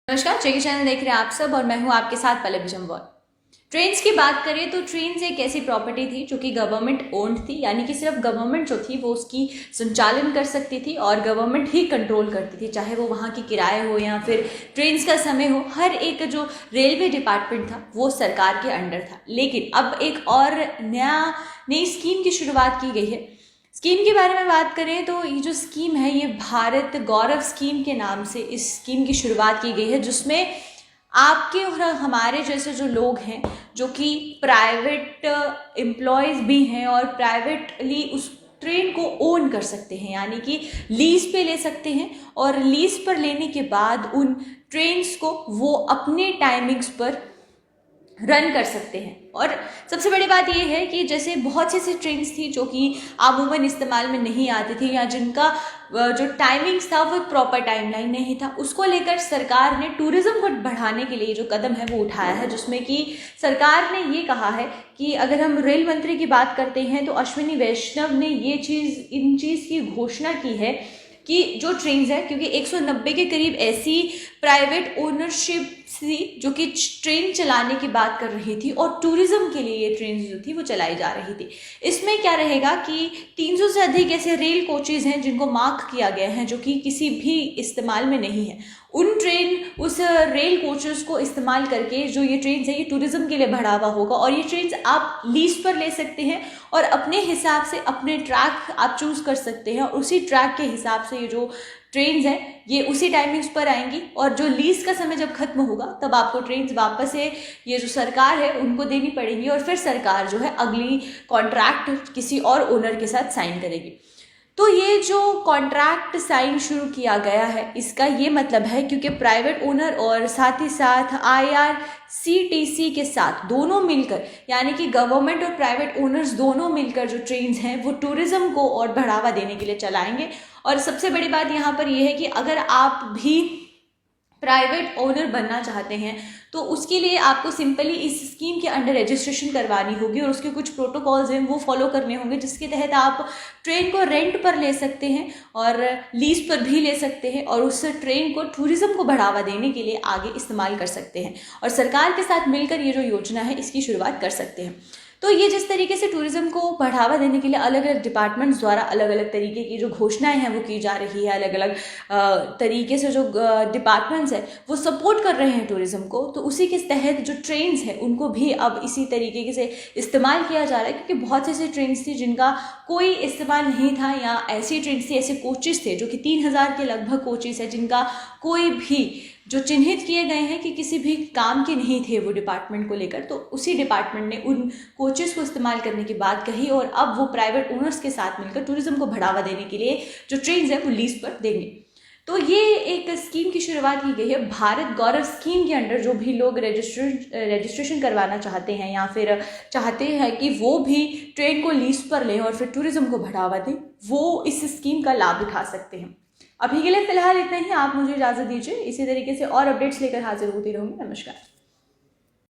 नमस्कार, जेके चैनल देख रहे हैं आप सब और मैं हूं आपके साथ पल्लवी जम्वाल। ट्रेन्स की बात करें तो ट्रेन्स एक ऐसी प्रॉपर्टी थी जो कि गवर्नमेंट ओन्ड थी, यानी कि सिर्फ गवर्नमेंट जो थी वो उसकी संचालन कर सकती थी और गवर्नमेंट ही कंट्रोल करती थी, चाहे वो वहाँ की किराए हो या फिर ट्रेन्स का समय हो। हर एक जो रेलवे डिपार्टमेंट था वो सरकार के अंडर था। लेकिन अब एक और नई स्कीम की शुरुआत की गई है। स्कीम के बारे में बात करें तो ये जो स्कीम है ये भारत गौरव स्कीम के नाम से इस स्कीम की शुरुआत की गई है, जिसमें आपके और हमारे जैसे जो लोग हैं जो कि प्राइवेट एम्प्लॉयज़ भी हैं और प्राइवेटली उस ट्रेन को ओन कर सकते हैं, यानी कि लीज पे ले सकते हैं और लीज पर लेने के बाद उन ट्रेन्स को वो अपने टाइमिंग्स पर रन कर सकते हैं। और सबसे बड़ी बात यह है कि जैसे बहुत सी ऐसी ट्रेन्स थी जो कि अमूमन इस्तेमाल में नहीं आती थी या जिनका जो टाइमिंग्स था वो एक प्रॉपर टाइमलाइन नहीं था, उसको लेकर सरकार ने टूरिज्म को बढ़ाने के लिए जो कदम है वो उठाया है, जिसमें कि सरकार ने ये कहा है कि अगर हम रेल मंत्री की बात करते हैं तो अश्विनी वैष्णव ने ये इन चीज़ की घोषणा की है कि जो ट्रेन्स है, क्योंकि 190 के करीब ऐसी प्राइवेट ओनरशिप थी जो कि ट्रेन चलाने की बात कर रही थी और टूरिज्म के लिए ये ट्रेन जो थी वो चलाई जा रही थी। इसमें क्या रहेगा कि 300 से अधिक ऐसे रेल कोचेज़ हैं जिनको मार्क किया गया है जो कि किसी भी इस्तेमाल में नहीं है। उस रेल कोचेस को इस्तेमाल करके जो ये ट्रेन है ये टूरिज्म के लिए बढ़ावा होगा और ये ट्रेन आप लीज पर ले सकते हैं और अपने हिसाब से अपने ट्रैक आप चूज़ कर सकते हैं और उसी ट्रैक के हिसाब से ये जो ट्रेन्स हैं ये उसी टाइमिंग्स पर आएंगी और जो लीज का समय जब खत्म होगा तब आपको ट्रेन्स वापस से ये जो सरकार है उनको देनी पड़ेगी और फिर सरकार जो है अगली कॉन्ट्रैक्ट किसी और ओनर के साथ साइन करेगी। तो ये जो कॉन्ट्रैक्ट साइन शुरू किया गया है इसका ये मतलब है क्योंकि प्राइवेट ओनर और साथ ही साथ IRCTC के साथ दोनों मिलकर, यानी कि गवर्नमेंट और प्राइवेट ओनर्स दोनों मिलकर जो ट्रेन्स हैं वो टूरिज्म को और बढ़ावा देने के लिए चलाएंगे। और सबसे बड़ी बात यहाँ पर यह है कि अगर आप भी प्राइवेट ओनर बनना चाहते हैं तो उसके लिए आपको सिंपली इस स्कीम के अंडर रजिस्ट्रेशन करवानी होगी और उसके कुछ प्रोटोकॉल्स हैं वो फॉलो करने होंगे, जिसके तहत आप ट्रेन को रेंट पर ले सकते हैं और लीज पर भी ले सकते हैं और उस ट्रेन को टूरिज्म को बढ़ावा देने के लिए आगे इस्तेमाल कर सकते हैं और सरकार के साथ मिलकर ये जो योजना है इसकी शुरुआत कर सकते हैं। तो ये जिस तरीके से टूरिज्म को बढ़ावा देने के लिए अलग अलग डिपार्टमेंट्स द्वारा अलग अलग तरीके की जो घोषणाएं हैं वो की जा रही है, अलग अलग तरीके से जो डिपार्टमेंट्स हैं वो सपोर्ट कर रहे हैं टूरिज्म को, तो उसी के तहत जो ट्रेन्स हैं उनको भी अब इसी तरीके से इस्तेमाल किया जा रहा है। क्योंकि बहुत से ऐसी ट्रेन्स थी जिनका कोई इस्तेमाल नहीं था या ऐसी ट्रेन्स थी, ऐसे कोचेस थे जो कि 3000 के लगभग कोचेस है जिनका कोई भी जो चिन्हित किए गए हैं कि किसी भी काम के नहीं थे वो डिपार्टमेंट को लेकर, तो उसी डिपार्टमेंट ने उन कोचेस को इस्तेमाल करने की बात कही और अब वो प्राइवेट ओनर्स के साथ मिलकर टूरिज्म को बढ़ावा देने के लिए जो ट्रेन्स है वो लीज पर देंगे। तो ये एक स्कीम की शुरुआत की गई है भारत गौरव स्कीम के अंडर। जो भी लोग रजिस्ट्रेशन करवाना चाहते हैं या फिर चाहते हैं कि वो भी ट्रेन को लीज पर लें और फिर टूरिज्म को बढ़ावा दें, वो इस स्कीम का लाभ उठा सकते हैं। अभी के लिए फिलहाल इतना ही, आप मुझे इजाज़त दीजिए। इसी तरीके से और अपडेट्स लेकर हाजिर होती रहूँगी। नमस्कार।